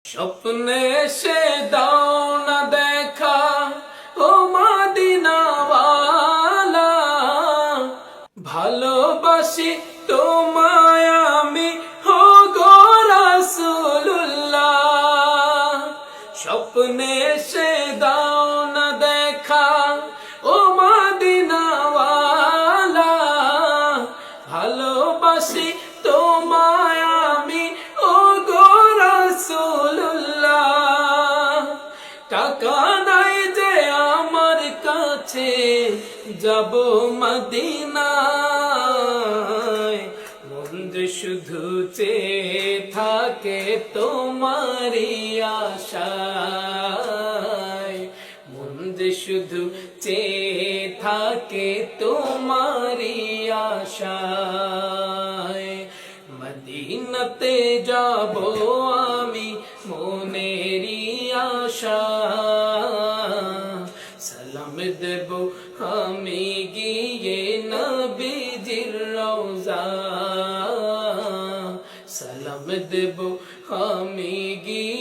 স্বপ্নে সে দাও না দেখা ও মদিনাওয়ালা, ভালোবাসি তোমায় আমি হো গো রাসূলুল্লাহ। স্বপ্নে সে দাও না দেখা ও মদিনাওয়ালা, ভালোবাসি তোমায় আমি ও গো রাসূলুল্লাহ। টাকা নাই যে আমার কাছে যাব মদিনায়, মন যে শুধু চেয়ে থাকে তোমারই আশায়, মন যে শুধু চেয়ে থাকে তোমারই আশায়। মদিনাতে যাব আমি মনেরই আশা, সালাম দেব আমি গিয়ে নবীজির রওজা, সালাম দেব আমি গিয়ে